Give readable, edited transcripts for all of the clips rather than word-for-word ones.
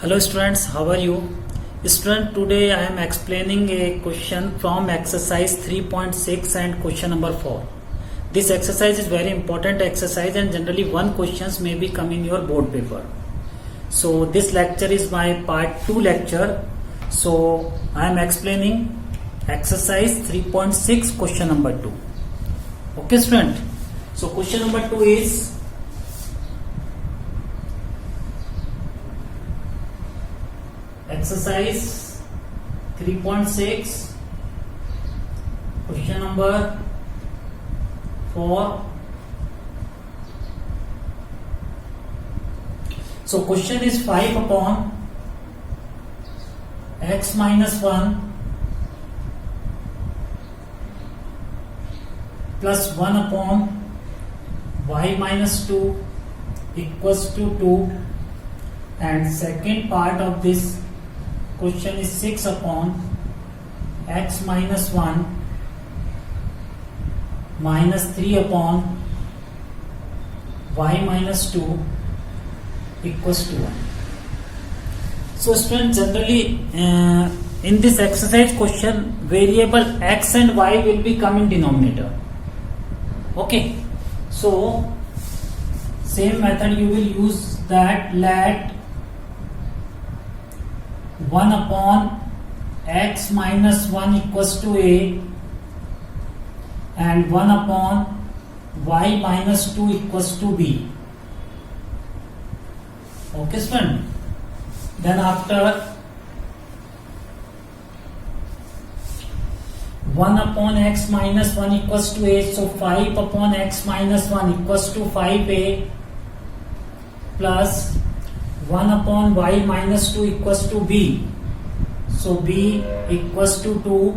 Hello students, how are you? Student, today I am explaining a question from exercise 3.6 and question number 4. This exercise is very important exercise and generally one questions may be come in your board paper. So this lecture is my part 2 lecture. So I am explaining exercise 3.6 question number 2. Okay student. So question number 2 is exercise 3.6 question number 4. So question is 5 upon x minus 1 plus 1 upon y minus 2 equals to 2, and second part of this question is 6 upon x minus 1 minus 3 upon y minus 2 equals to 1. So students, generally in this exercise question variable x and y will be come in denominator. Okay, so same method you will use, that let 1 upon x minus 1 equals to a and 1 upon y minus 2 equals to b. Okay student. Then after 1 upon x minus 1 equals to a, so 5 upon x minus 1 equals to 5a plus 1 upon y minus 2 equals to b, so b equals to 2,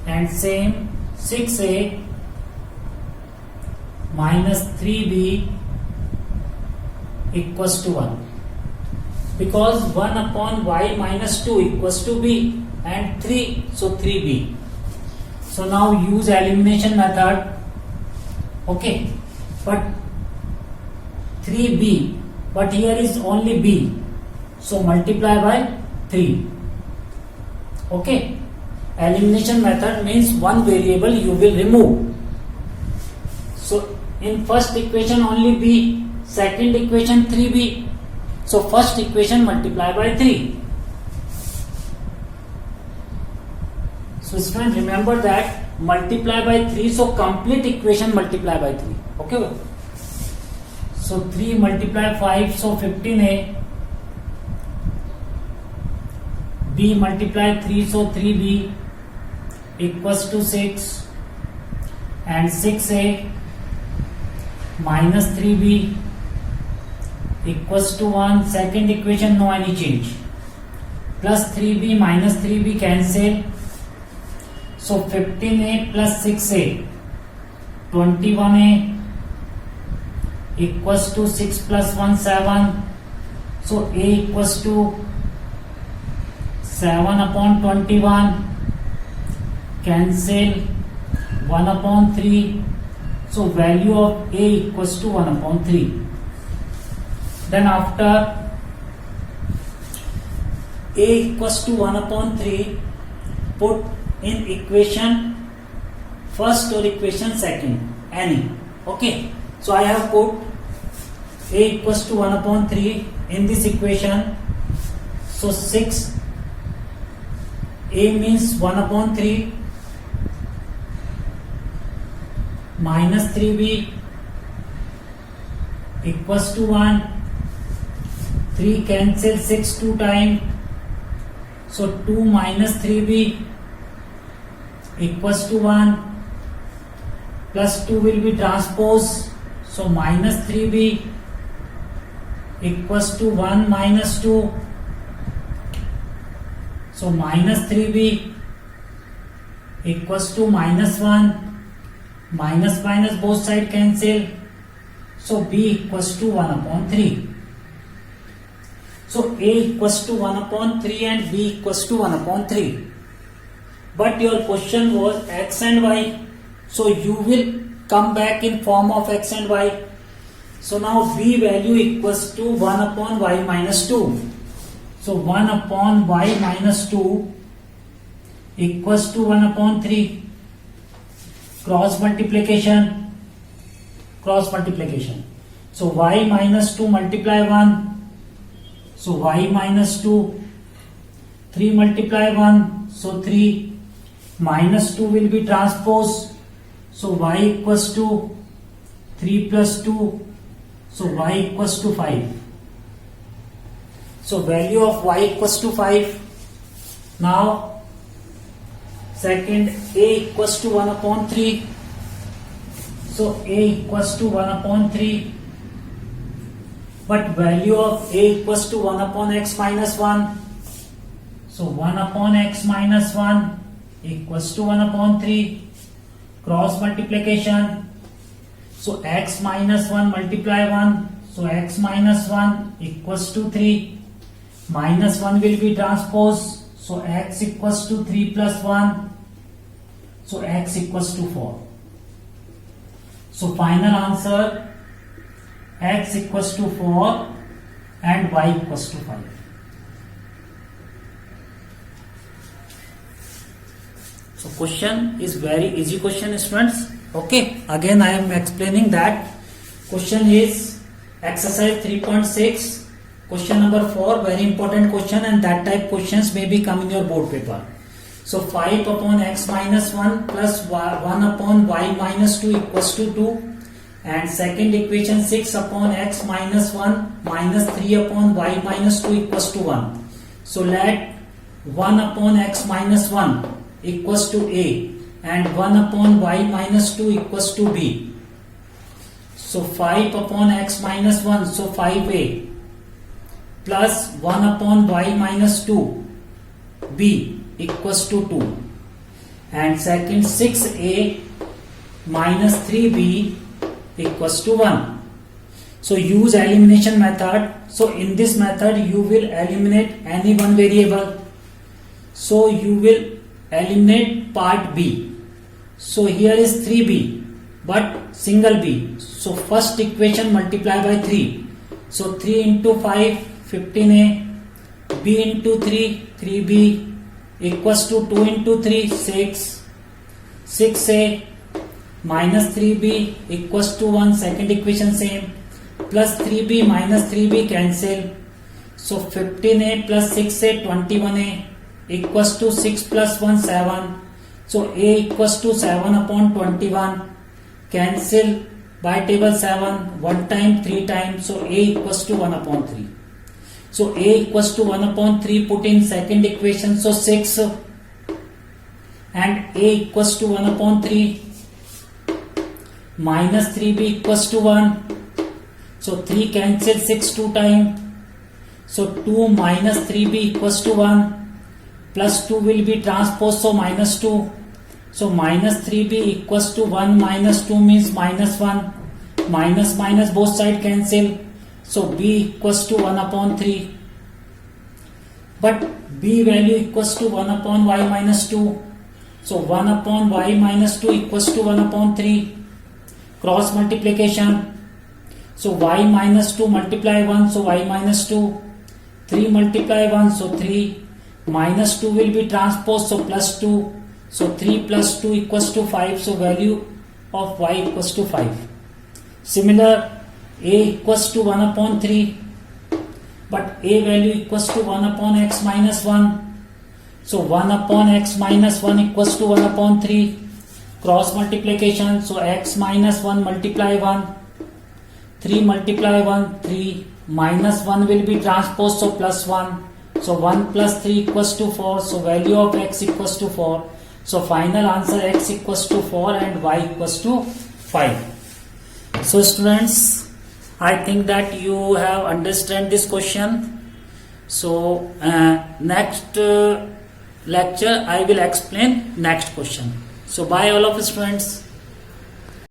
and same 6a minus 3b equals to 1, because 1 upon y minus 2 equals to b and 3, so 3b. So now use elimination method. Okay, but 3b, but here is only b, so multiply by 3. Okay, elimination method means one variable you will remove. So in first equation only b, second equation 3b, so first equation multiply by 3. So students, remember that multiply by 3, so complete equation multiply by 3. Okay, so 3 multiply 5, so 15a, b multiply 3, so 3b equals to 6, and 6a minus 3b equals to 1. Second equation no any change, plus 3b minus 3b cancel, so 15a plus 6a 21a equals to 6 plus 1 7, so a equals to 7 upon 21, cancel 1 upon 3, so value of a equals to 1 upon 3. Then after a equals to 1 upon 3, put in equation first or equation second, any. Okay, so I have put a equals to 1 upon 3 in this equation, so 6 a means 1 upon 3 minus 3b equals to 1. 3 cancel 6 2 times, so 2 minus 3b equals to 1, plus 2 will be transpose, so minus 3b equals to 1 minus 2, so minus 3b equals to minus 1, minus minus both side cancel, so b equals to 1 upon 3. So a equals to 1 upon 3 and b equals to 1 upon 3. But your question was x and y, so you will come back in form of x and y. So now b value equals to 1 upon y minus 2. So 1 upon y minus 2 equals to 1 upon 3. Cross multiplication. So y minus 2 multiply 1. So y minus 2. 3 multiply 1. So 3. Minus 2 will be transposed. So y equals to 3 plus 2. So y equals to 5. So value of y equals to 5. Now second, a equals to 1 upon 3. So a equals to 1 upon 3. But value of a equals to 1 upon x minus 1. So 1 upon x minus 1 equals to 1 upon 3. Cross multiplication. So x minus 1 multiply 1. So x minus 1 equals to 3. Minus 1 will be transposed. So x equals to 3 plus 1. So x equals to 4. So final answer, x equals to 4 and y equals to 5. So question is very easy question, students. Okay, again I am explaining that question is exercise 3.6, question number 4, very important question, and that type questions may be come in your board paper. So 5 upon x minus 1 plus 1 upon y minus 2 equals to 2, and second equation 6 upon x minus 1 minus 3 upon y minus 2 equals to 1. So let 1 upon x minus 1 equals to a and 1 upon y minus 2 equals to b. So 5 upon x minus 1, so 5a plus 1 upon y minus 2 b equals to 2, and second 6a minus 3b equals to 1. So use elimination method. So in this method you will eliminate any one variable. So you will eliminate part b. So here is 3b but single b. So first equation multiply by 3. So 3 into 5 15a, b into 3 3b equals to 2 into 3 6, 6a minus 3b equals to 1, second equation same, plus 3b minus 3b cancel. So 15a plus 6a 21a equals to 6 plus 1 7. So a equals to 7 upon 21, cancel by table 7, 1 time 3 times. So a equals to 1 upon 3. So a equals to 1 upon 3 put in second equation, so 6, and a equals to 1 upon 3 minus 3b equals to 1. So 3 cancel 6 2 time. So 2 minus 3b equals to 1, plus 2 will be transposed, so minus 2. So minus 3b equals to 1 minus 2 means minus 1. Minus minus both side cancel. So b equals to 1 upon 3. But b value equals to 1 upon y minus 2. So 1 upon y minus 2 equals to 1 upon 3. Cross multiplication. So y minus 2 multiply 1. So y minus 2. 3 multiply 1. So 3. Minus 2 will be transposed. So plus 2. So 3 plus 2 equals to 5. So value of y equals to 5. Similar, a equals to 1 upon 3, but a value equals to 1 upon x minus 1. So 1 upon x minus 1 equals to 1 upon 3. Cross multiplication. So x minus 1 multiply 1. 3 multiply 1, 3. Minus 1 will be transposed, so plus 1. So 1 plus 3 equals to 4. So value of x equals to 4. So final answer, x equals to 4 and y equals to 5. So students, I think that you have understand this question. So next lecture I will explain next question. So bye all of students.